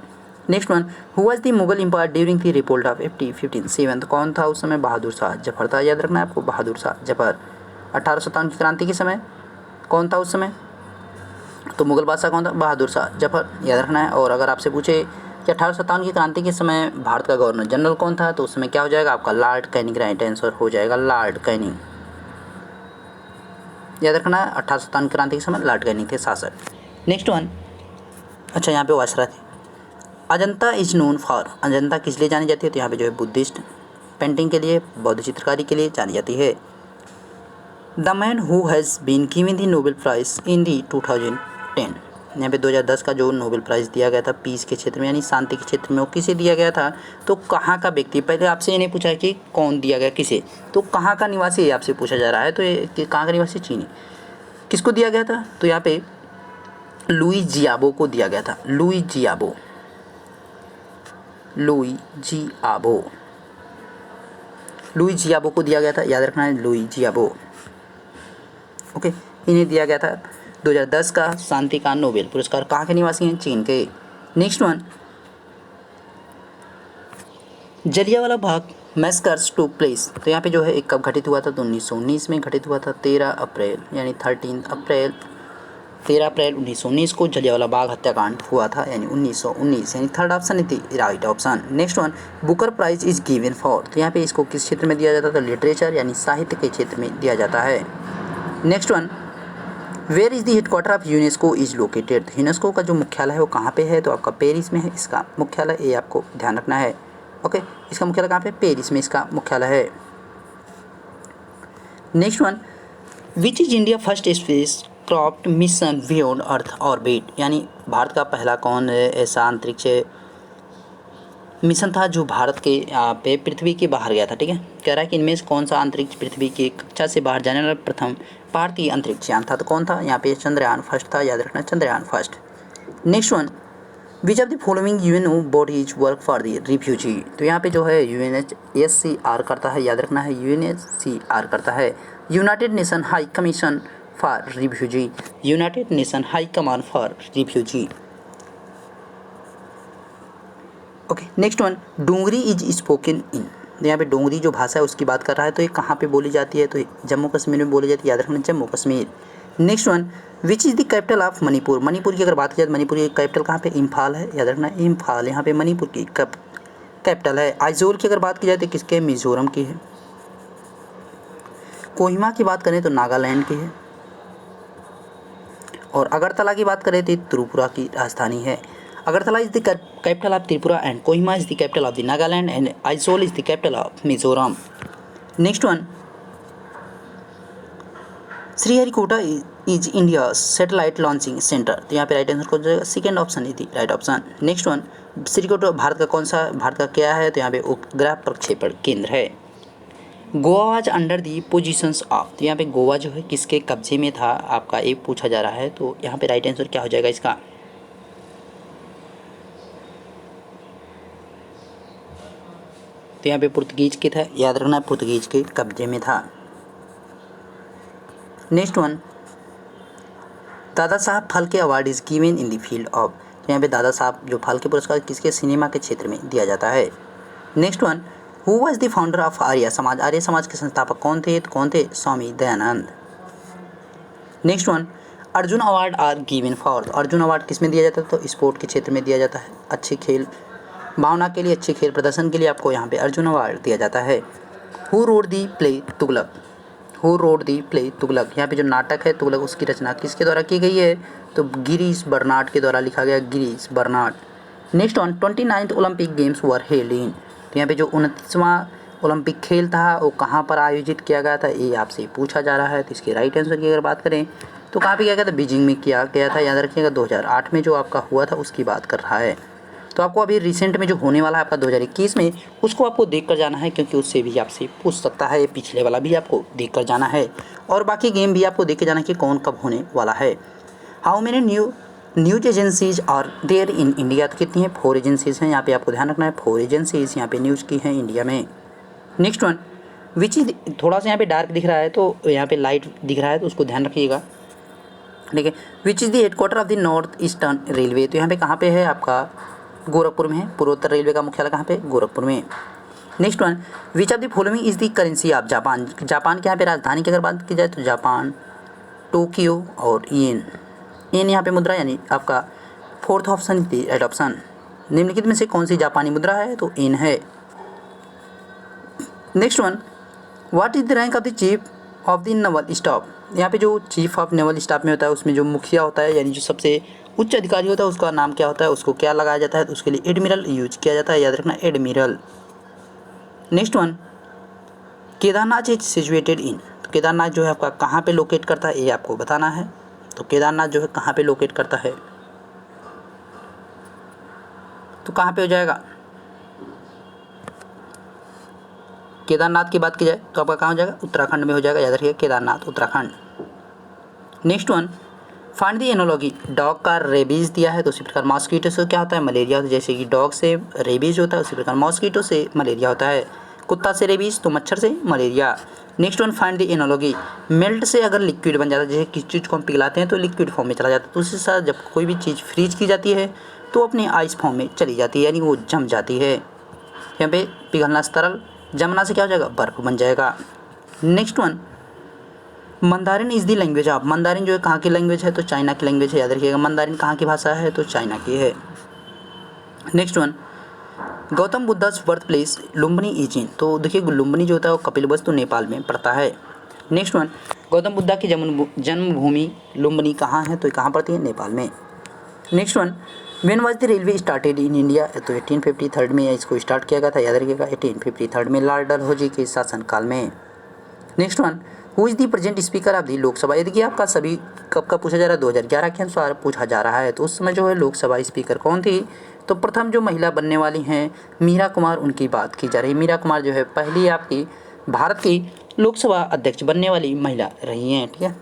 Next one, who was the Mughal emperor during the revolt of 1557। तो कौन था उस समय, बहादुर शाह जफर था, याद रखना है आपको बहादुर शाह जफर। 1857 की क्रांति के समय कौन था उस समय, तो मुगल बादशाह कौन था, बहादुर शाह जफर, याद रखना है। और अगर आपसे पूछे कि 1857 की क्रांति के समय भारत का गवर्नर जनरल कौन था, तो उस समय क्या हो जाएगा आपका, लॉर्ड कैनिंग, राइट आंसर हो जाएगा लॉर्ड कैनिंग, याद रखना है। 1857 क्रांति के समय लॉर्ड कैनिंग थे शासक। नेक्स्ट वन, अच्छा यहाँ पे वायसराय थे। Ajanta is known for. Ajanta किस लिए जानी जाती है, तो यहाँ पे जो है बुद्धिस्ट पेंटिंग के लिए, बौद्ध चित्रकारी के लिए जानी जाती है। The man who has been given the Nobel prize in the 2010। यहाँ पे 2010 का जो नोबेल प्राइज़ दिया गया था पीस के क्षेत्र में, यानी शांति के क्षेत्र में, वो किसे दिया गया था, तो कहाँ का व्यक्ति। पहले आपसे ये नहीं पूछा कि कौन दिया गया किसे, तो कहाँ का निवासी आपसे पूछा जा रहा है, तो ये कहाँ का निवासी, चीनी। किसको दिया गया था, तो यहाँ पे लुई जियाबो को दिया गया था। लुई जियाबो, लुई जियाबो, लुई जियाबो को दिया गया था, याद रखना है लुई जियाबो। ओके, इन्हें दिया गया था 2010 का शांति का नोबेल पुरस्कार। कहाँ के निवासी हैं, चीन के। Next one, Jallianwala Bagh massacres took place, तो यहाँ पे जो है एक कब घटित हुआ था, तो 1919 में घटित हुआ था 13 अप्रैल यानी 13 अप्रैल 1919 को जलियांवाला बाग हत्याकांड हुआ था यानी 1919 यानी third option is the right option. Next one, Booker prize is given for, तो यहाँ पे इसको किस क्षेत्र में दिया जाता था, लिटरेचर यानी साहित्य के क्षेत्र में दिया जाता है। Next one, where is the headquarter of UNESCO is located, UNESCO का जो मुख्यालय है वो कहाँ पे है, तो आपका पेरिस में है इसका मुख्यालय, ये आपको ध्यान रखना है। ओके, इसका मुख्यालय कहाँ पे, पेरिस में इसका मुख्यालय है। Next one, which is India first space craft mission beyond earth orbit, यानी भारत का पहला कौन ऐसा अंतरिक्ष मिशन था जो भारत के पे पृथ्वी के बाहर गया था। ठीक है, कह रहा है कि इनमें से कौन सा अंतरिक्ष पृथ्वी की कक्षा से बाहर जाने वाला प्रथम भारतीय अंतरिक्ष यान था, तो कौन था, यहाँ पे चंद्रयान फर्स्ट था, याद रखना Chandrayaan first. Next one, which of the following UNO bodies work for the refugee, तो यहाँ पे जो है यूएनएचसीआर करता है, याद रखना है यूएनएचसीआर करता है, United Nation High Commission for refugee, United Nation High Command for refugee. Okay, next one, Dogri is spoken in, यहाँ पे डोंगरी जो भाषा है उसकी बात कर रहा है, तो ये कहाँ पे बोली जाती है, तो जम्मू कश्मीर में बोली जाती है, याद रखना Jammu Kashmir. Next one, which is the capital of Manipur, Manipur की अगर बात की जाए तो मणिपुर की कैपिटल कहाँ पे, इम्फाल है, याद रखना इम्फाल, यहाँ पे मणिपुर की कैपिटल है। आइजोल की अगर बात की जाए तो किसके, मिजोरम की है। कोहिमा की बात करें तो नागालैंड की है, और अगरतला की बात करें तो त्रिपुरा की राजधानी है। Agartala is the capital of Tripura and Kohima is the capital of the Nagaland and Aizawl is the capital of Mizoram. Next one, Sriharikota is India satellite launching centre, तो यहाँ पे राइट आंसर कौन जाएगा, second option is the right option. Next one, Sriharikota Bharat का कौन सा, भारत का क्या है, तो यहाँ पे उपग्रह प्रक्षेपण केंद्र है। Goa was under the positions of, तो यहाँ पे गोवा जो है किसके कब्जे में था, आपका एक पूछा जा रहा है, तो यहाँ पे राइट आंसर क्या हो जाएगा इसका, तो यहाँ पे पुर्तगीज के था, याद रखना पुर्तगीज के कब्जे में था। Next one, Dada Saheb Phalke award is given in the field of, तो यहाँ पे दादा साहब जो फाल्के पुरस्कार किसके, सिनेमा के क्षेत्र में दिया जाता है। Next one, who was the founder of Arya Samaj, Arya समाज के संस्थापक कौन थे, तो कौन थे, Swami Dayanand. Next one, Arjun award are given for, Arjun award किस में दिया जाता है, तो स्पोर्ट के क्षेत्र में दिया जाता है, अच्छे खेल भावना के लिए, अच्छे खेल प्रदर्शन के लिए आपको यहाँ पे अर्जुन अवार्ड दिया जाता है। Who wrote the play Tughlaq, who wrote the play Tughlaq, यहाँ पे जो नाटक है तुगलक उसकी रचना किसके द्वारा की गई है, तो गिरीश बर्नाड के द्वारा लिखा गया, Girish Barnard. Next one, 29th Olympic games were held in, तो यहाँ पे जो 29वां ओलंपिक खेल था वो कहाँ पर आयोजित किया गया था, ये आपसे पूछा जा रहा है, तो इसके राइट आंसर की अगर बात करें तो कहाँ पे किया गया था, बीजिंग में किया गया था, याद रखिएगा 2008 में जो आपका हुआ था उसकी बात कर रहा है। तो आपको अभी रिसेंट में जो होने वाला है आपका 2021 में, उसको आपको देख कर जाना है, क्योंकि उससे भी आपसे पूछ सकता है, पिछले वाला भी आपको देख कर जाना है, और बाकी गेम भी आपको देख के जाना है कि कौन कब होने वाला है। How many news agencies are there in India, तो कितनी है, 4 एजेंसीज हैं, यहाँ पे आपको ध्यान रखना है, 4 एजेंसीज यहाँ पे न्यूज़ की हैं इंडिया में। नेक्स्ट वन, विच इज, थोड़ा सा यहाँ पे डार्क दिख रहा है तो यहाँ पे लाइट दिख रहा है, तो उसको ध्यान रखिएगा, ठीक है। Which is the headquarter of the north eastern railway, तो यहाँ पे कहाँ पे है, आपका गोरखपुर में है, पूर्वोत्तर रेलवे का मुख्यालय कहाँ पे, गोरखपुर में। Next one, which of the following is the currency of Japan, Japan के यहाँ पे राजधानी की अगर बात की जाए तो जापान, टोक्यो और येन, येन यहाँ पे मुद्रा, यानी आपका फोर्थ ऑप्शन राइट ऑप्शन। निम्नलिखित में से कौन सी जापानी मुद्रा है, तो येन है। Next one, what is the rank of the chief of the naval staff, यहाँ पे जो चीफ ऑफ नेवल स्टाफ में होता है उसमें जो मुखिया होता है, यानी जो सबसे उच्च अधिकारी होता है उसका नाम क्या होता है, उसको क्या लगाया जाता है, तो उसके लिए एडमिरल यूज किया जाता है, याद रखना admiral. Next one, Kedarnath is situated in, तो केदारनाथ जो है आपका कहाँ पे लोकेट करता है, ये आपको बताना है, तो केदारनाथ जो है कहाँ पे लोकेट करता है, तो कहाँ पे हो जाएगा, केदारनाथ की बात की जाए तो आपका कहाँ हो जाएगा, उत्तराखंड में हो जाएगा, याद रखिएगा Kedarnath Uttarakhand. Next one, find the analogy, dog का रेबीज़ दिया है, तो उसी प्रकार मॉस्किटो से क्या होता है, मलेरिया होता है, जैसे कि डॉग से रेबीज़ होता है उसी प्रकार मॉस्किटो से मलेरिया होता है, कुत्ता से रेबीज़ तो मच्छर से malaria. Next one, find the analogy, melt से अगर लिक्विड बन जाता है, जैसे किसी चीज़ को हम पिघलाते हैं तो लिक्विड फॉर्म में चला जाता है, तो उसके साथ जब कोई भी चीज़ फ्रीज की जाती है तो अपने आइस फॉर्म में चली जाती है, यानी वो जम जाती है। यहाँ पे पिघलना तरल जमना से क्या हो जाएगा, बर्फ बन जाएगा। Next one, Mandarin is the language of, Mandarin जो है कहाँ की लैंग्वेज है, तो चाइना की लैंग्वेज है, याद रखिएगा। मंदारिन कहाँ की भाषा है, तो चाइना की है। Next one, Gautam Buddhas birth place Lumbini is in, तो देखिए लुम्बिनी जो होता है वो कपिलवस्तु नेपाल में पड़ता है। नेक्स्ट वन, गौतम बुद्धा की जन्मभूमि लुम्बिनी कहाँ है, तो ये कहाँ पड़ती है, नेपाल में। Next one, when was the railway started in India, तो 1853 में इसको स्टार्ट किया गया था, याद रखिएगा 1853 में लॉर्ड डलहौजी के शासनकाल में। Next one, who is the present speaker of the Lok Sabha, यदि आपका सभी कब का पूछा जा रहा है, 2011 के अनुसार पूछा जा रहा है, तो उस समय जो है लोकसभा स्पीकर कौन थी, तो प्रथम जो महिला बनने वाली हैं मीरा कुमार, उनकी बात की जा रही है। मीरा कुमार जो है पहली आपकी भारत की लोकसभा अध्यक्ष बनने वाली महिला रही हैं, ठीक है।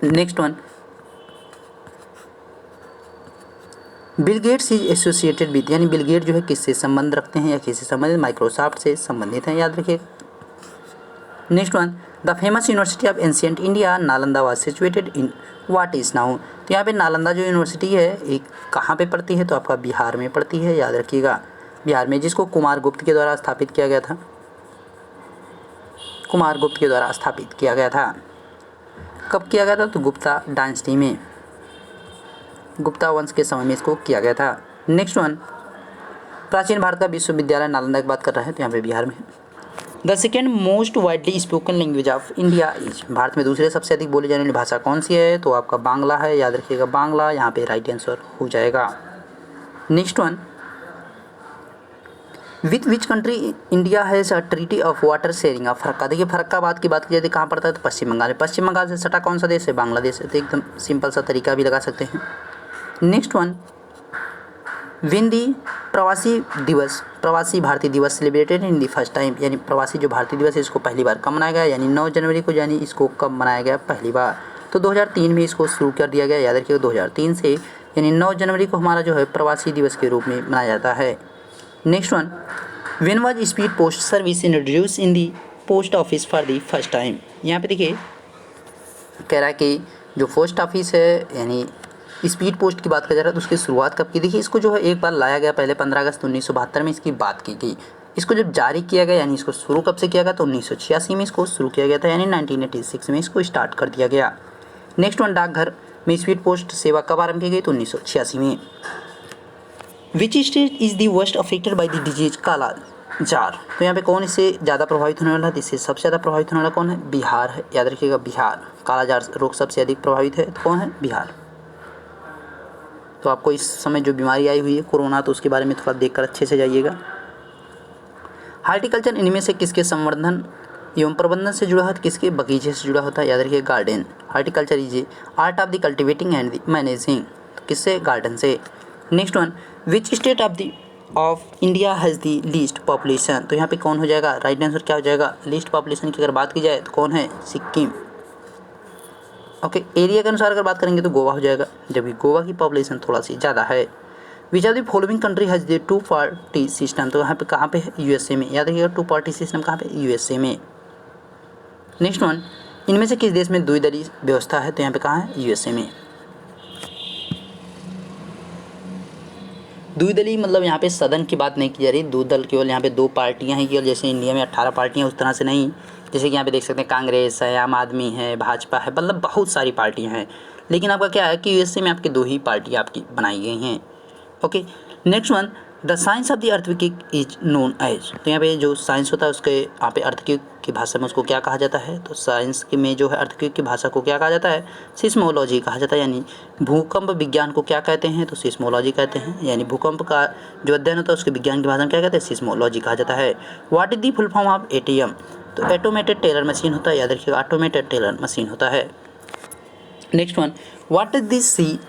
Next one, Bill Gates is associated with, यानी बिल गेट जो है किससे संबंध रखते हैं या किससे संबंधित, माइक्रोसॉफ्ट से संबंधित हैं, याद रखिए। Next one, the famous university of ancient India Nalanda was situated in what is now, तो यहाँ पे नालंदा जो यूनिवर्सिटी है एक कहाँ पे पड़ती है, तो आपका बिहार में पड़ती है, याद रखिएगा बिहार में, जिसको कुमारगुप्त के द्वारा स्थापित किया गया था, कुमारगुप्त के द्वारा स्थापित किया गया था। कब किया गया था, तो गुप्ता डायनेस्टी में, गुप्ता वंश के समय में इसको किया गया था। नेक्स्ट वन, प्राचीन भारत का विश्वविद्यालय नालंदा की बात कर रहा है, तो यहाँ पे बिहार में। The second most widely spoken language of India is, Bharat में दूसरे सबसे अधिक बोली जाने वाली भाषा कौन सी है, तो आपका बांग्ला है, याद रखिएगा बांग्ला यहाँ पे राइट आंसर हो जाएगा। Next one, with which country India has a treaty of water sharing of Farakka, देखिए फरक्काबाद की बात की जाए तो कहाँ पड़ता है, तो पश्चिम बंगाल है, पश्चिम बंगाल से सटा कौन सा देश है, बांग्लादेश है, तो एकदम सिंपल सा तरीका भी लगा सकते हैं। नेक्स्ट वन, विन दी प्रवासी दिवस, प्रवासी भारतीय दिवस celebrated in the first time, यानी प्रवासी जो भारतीय दिवस है इसको पहली बार कब मनाया गया, यानी 9 जनवरी को, यानी इसको कब मनाया गया पहली बार, तो 2003 में इसको शुरू कर दिया गया, याद रखिएगा 2003 से, यानी 9 जनवरी को हमारा जो है प्रवासी दिवस के रूप में मनाया जाता है। Next one, when was speed post service introduce in the post office for the first time, यहाँ पे देखिए कह रहा है कि जो पोस्ट ऑफिस है यानी स्पीड पोस्ट की बात कर जा रहा है, तो उसकी शुरुआत कब की, देखिए इसको जो है एक बार लाया गया पहले 15 अगस्त 1972 में इसकी बात की गई। इसको जब जारी किया गया यानी इसको शुरू कब से किया गया, तो 1986 में इसको शुरू किया गया था, यानी 1986 में इसको स्टार्ट कर दिया गया। नेक्स्ट वन, डाकघर में स्पीड पोस्ट सेवा कब आरंभ की गई, तो 1986 में। Which state is the worst affected by the disease काला जार, तो यहाँ पे कौन इससे ज़्यादा प्रभावित होने वाला है, इससे सबसे ज़्यादा प्रभावित होने वाला कौन है, बिहार है, याद रखिएगा बिहार, काला जार रोग सबसे अधिक प्रभावित है, तो कौन है, बिहार। तो आपको इस समय जो बीमारी आई हुई है कोरोना, तो उसके बारे में थोड़ा देखकर अच्छे से जाइएगा। हार्टिकल्चर इनमें से किसके संवर्धन एवं प्रबंधन से जुड़ा है, किसके बगीचे से जुड़ा होता है, याद रखिए garden. Horticulture is art of the cultivating and the managing, किससे, गार्डन से। Next one, which state of India has the least population, तो यहाँ पे कौन हो जाएगा, राइट आंसर क्या हो जाएगा, लीस्ट पॉपुलेशन की अगर बात की जाए तो कौन है, सिक्किम। ओके, एरिया के अनुसार अगर बात करेंगे तो गोवा हो जाएगा, जबकि गोवा की पॉपुलेशन थोड़ा सी ज़्यादा है। Which are the following country has the 2 party system, तो यहाँ पे कहाँ पे है, यूएसए में, याद रखिएगा 2 पार्टी सिस्टम कहाँ पे, यूएसए में। नेक्स्ट वन, इनमें से किस देश में द्विदलीय व्यवस्था है, तो यहाँ पे कहाँ है, यूएसए में। द्विदलीय मतलब यहाँ पे सदन की बात नहीं की जा रही, दो दल केवल यहाँ पे 2 पार्टियाँ हैं केवल, जैसे इंडिया में 18 पार्टियाँ उस तरह से नहीं, जैसे कि यहाँ पे देख सकते हैं कांग्रेस है, आम आदमी है, भाजपा है, मतलब बहुत सारी पार्टियाँ हैं। लेकिन आपका क्या है कि यूएसए में आपकी 2 ही पार्टियाँ आपकी बनाई गई हैं। Okay, next one, the science of the earthquake is known as, तो यहाँ पे जो साइंस होता है उसके यहाँ पे अर्थक्वेक की भाषा में उसको क्या कहा जाता है, तो साइंस के में जो है अर्थक्वेक की भाषा को क्या कहा जाता है, सिस्मोलॉजी कहा जाता है, यानी भूकंप विज्ञान को क्या कहते हैं, तो सिस्मोलॉजी कहते हैं, यानी भूकंप का जो अध्ययन होता है उसके विज्ञान की भाषा में क्या कहते हैं, सिस्मोलॉजी कहा जाता है। What is the full form of ATM, तो ऑटोमेटेड टेलर मशीन होता है, याद रखिएगा ऑटोमेटेड टेलर मशीन होता है। Next one, what is this C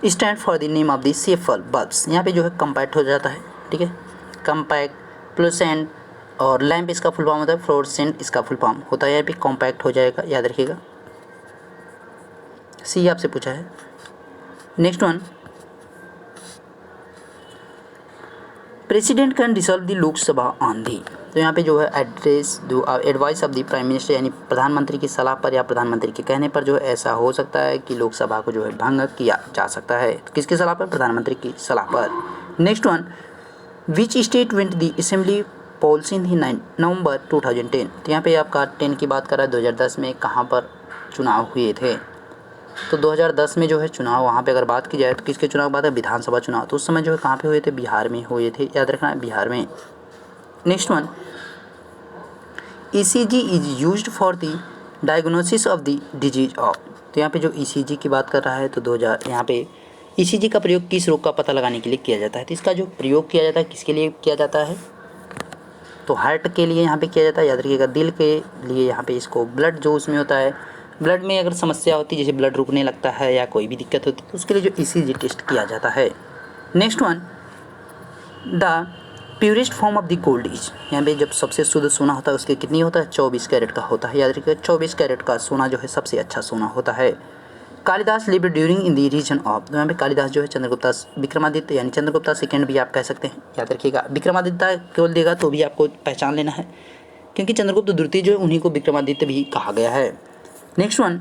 stand for the name of the CFL bulbs, यहाँ पे जो है कम्पैक्ट हो जाता है, ठीक है, कम्पैक्ट, फ्लोरेसेंट और लैंप इसका फुल फॉर्म होता है, फ्लोरेसेंट इसका फुल फॉर्म होता है, यहाँ पे कॉम्पैक्ट हो जाएगा, याद रखिएगा, सी आपसे पूछा है। Next one, president can dissolve the Lok Sabha on the, तो यहाँ पे जो है advice of the prime minister, यानी प्रधानमंत्री की सलाह पर या प्रधानमंत्री के कहने पर जो है ऐसा हो सकता है कि लोकसभा को जो है भंग किया जा सकता है, तो किसकी सलाह पर, प्रधानमंत्री की सलाह पर। Next one, which state went the assembly policy in November 2010। तो यहाँ पे आपका 10 की बात कर रहा है 2010 में कहाँ पर चुनाव हुए थे। तो 2010 में जो है चुनाव, वहाँ पे अगर बात की जाए तो किसके चुनाव की बात है, विधानसभा चुनाव। तो उस समय जो है कहाँ पे हुए थे, बिहार में हुए थे, याद रखना है बिहार में। Next one, ECG is used for the diagnosis of the disease of. तो यहाँ पे जो ECG की बात कर रहा है तो 2000 यहाँ पे ECG का प्रयोग किस रोग का पता लगाने के लिए किया जाता है। तो इसका जो प्रयोग किया जाता है किसके लिए किया जाता है, तो हार्ट के लिए यहाँ पे किया जाता है, याद रखिएगा। दिल के लिए यहाँ पे इसको ब्लड जो उसमें होता है, ब्लड में अगर समस्या होती है जैसे ब्लड रुकने लगता है या कोई भी दिक्कत होती है तो उसके लिए जो ECG टेस्ट किया जाता है। Next one, the purest form of the gold is. यहाँ पे जब सबसे शुद्ध सोना होता है उसके कितनी होता है, 24 कैरेट का होता है, याद रखिएगा। 24 कैरेट का सोना जो है सबसे अच्छा सोना होता है। Kalidas lived during in the region of. तो यहाँ पे कालिदास जो है चंद्रगुप्ता विक्रमादित्य यानी चंद्रगुप्ता सेकेंड भी आप कह सकते हैं, याद रखिएगा। विक्रमादित्य केवल देगा तो भी आपको पहचान लेना है, क्योंकि चंद्रगुप्त द्वितीय जो है उन्हीं को विक्रमादित्य भी कहा गया है। Next one,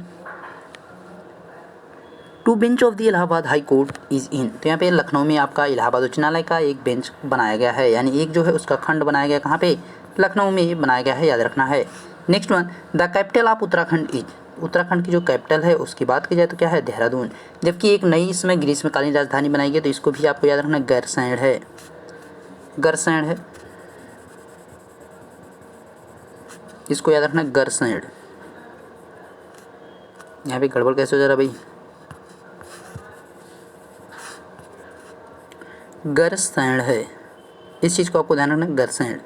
two bench of the Allahabad High Court is in. तो यहाँ पे लखनऊ में आपका इलाहाबाद उच्च न्यायालय का एक बेंच बनाया गया है, यानी एक जो है उसका खंड बनाया गया, कहाँ पे, लखनऊ में बनाया गया है, याद रखना है। Next one, the capital of Uttarakhand is. Uttarakhand की जो कैपिटल है उसकी बात की जाए तो क्या है, देहरादून। जबकि एक नई इसमें ग्रीष्मकालीन राजधानी बनाई गई तो इसको भी आपको याद रखना, गैरसैंण है, गैरसैंण है, इसको याद रखना, गैरसैंण। यहाँ पे गड़बड़ कैसे हो जा रहा भाई, गैरसैंण है, इस चीज़ को आपको ध्यान रखना, गैरसैंण,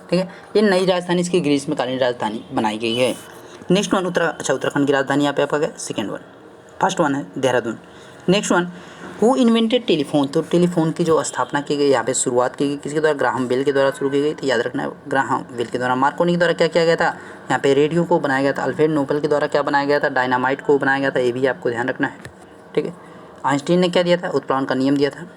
ठीक है। ये नई राजधानी इसकी ग्रीष्मकालीन राजधानी बनाई गई है। नेक्स्ट वन, उत्तराखंड की राजधानी यहाँ पे आपका क्या, सेकेंड वन, फर्स्ट वन है Dehradun. Next one, who invented telephone. तो टेलीफोन की जो स्थापना की गई, यहाँ पे शुरुआत की गई किसके द्वारा, ग्राहम बेल के द्वारा शुरू की गई। तो याद रखना है ग्राहम बेल के द्वारा। मार्कोनी के द्वारा क्या किया गया था, यहाँ पे रेडियो को बनाया गया था। अल्फ्रेड नोबेल के द्वारा क्या बनाया गया था, डायनामाइट को बनाया गया था, ये भी आपको ध्यान रखना है, ठीक है। आइंस्टीन ने क्या दिया था, उत्प्लावन का नियम दिया था।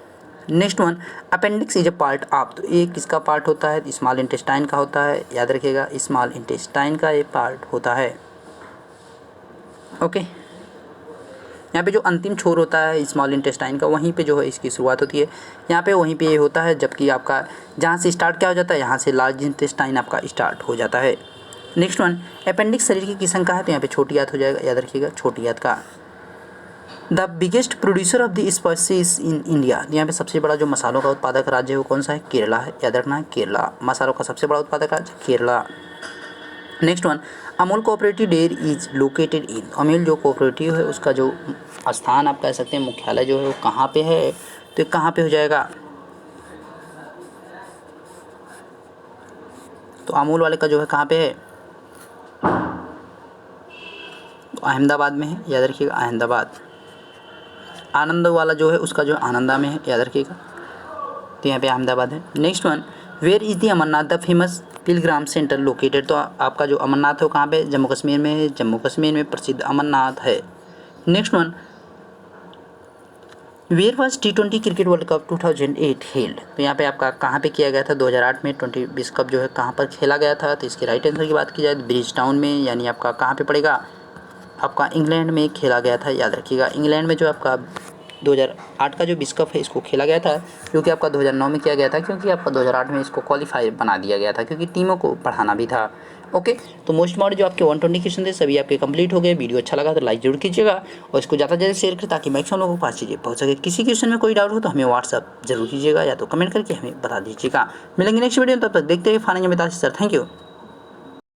Next one, appendix is a part of. तो ये किसका पार्ट होता है, स्मॉल इंटेस्टाइन का होता है, याद रखिएगा, स्मॉल इंटेस्टाइन का ये पार्ट होता है। ओके, यहाँ पे जो अंतिम छोर होता है स्मॉल इंटेस्टाइन का, वहीं पे जो है इसकी शुरुआत होती है, यहाँ पे वहीं पे ये होता है। जबकि आपका जहाँ से स्टार्ट क्या हो जाता है, यहाँ से लार्ज इंटेस्टाइन आपका स्टार्ट हो जाता है। नेक्स्ट वन, अपेंडिक्स शरीर की किस अंग का है, तो यहाँ पे छोटी आंत हो जाएगा, याद रखिएगा, छोटी आंत का। The biggest producer of the spices in India. यहाँ पे सबसे बड़ा जो मसालों का उत्पादक राज्य है वो कौन सा है, केरला है, याद रखना है, केरला मसालों का सबसे बड़ा उत्पादक राज्य Kerala. Next one, Amul cooperative dairy is located in. Amul जो कोऑपरेटिव है उसका जो स्थान आप कह सकते हैं, मुख्यालय जो है वो कहाँ पे है, तो कहाँ पे हो जाएगा, तो अमूल वाले का जो है कहाँ पे है, तो अहमदाबाद में है, याद रखिएगा, अहमदाबाद। आनंद वाला जो है उसका जो आनंदा में है, याद रखिएगा, तो यहाँ पे अहमदाबाद है। Next one, where is the Amarnath the famous pilgrim centre located. तो आपका जो अमरनाथ है वो कहाँ पे, जम्मू कश्मीर में है, जम्मू कश्मीर में प्रसिद्ध अमरनाथ है। Next one, where was T20 cricket World Cup 2008 held. तो यहाँ पे आपका कहाँ पे किया गया था, 2008 में 20 विश्व कप जो है कहाँ पर खेला गया था। तो इसके राइट आंसर की बात की जाए तो ब्रिज टाउन में, यानी आपका कहाँ पे पड़ेगा, आपका इंग्लैंड में खेला गया था, याद रखिएगा। इंग्लैंड में जो आपका 2008 का जो विश्व कप है इसको खेला गया था, जो कि आपका 2009 में किया गया था, क्योंकि आपका 2008 में इसको क्वालिफाई बना दिया गया था, क्योंकि टीमों को बढ़ाना भी था। ओके, तो मोस्ट इम्पॉर्टेंट जो आपके 120 क्वेश्चन थे सभी आपके कंप्लीट हो गए। वीडियो अच्छा लगा तो लाइक जरूर कीजिएगा और इसको ज़्यादा से ज़्यादा शेयर करें ताकि मैक्सिमम लोगों के पास चीज़ें पहुँच सके। किसी क्वेश्चन में कोई डाउट हो तो हमें व्हाट्सअप जरूर कीजिएगा या तो कमेंट करके हमें बता दीजिएगा। मिलेंगे नेक्स्ट वीडियो, तब तक देखते हैं फाइनेंस में। Sir thank you.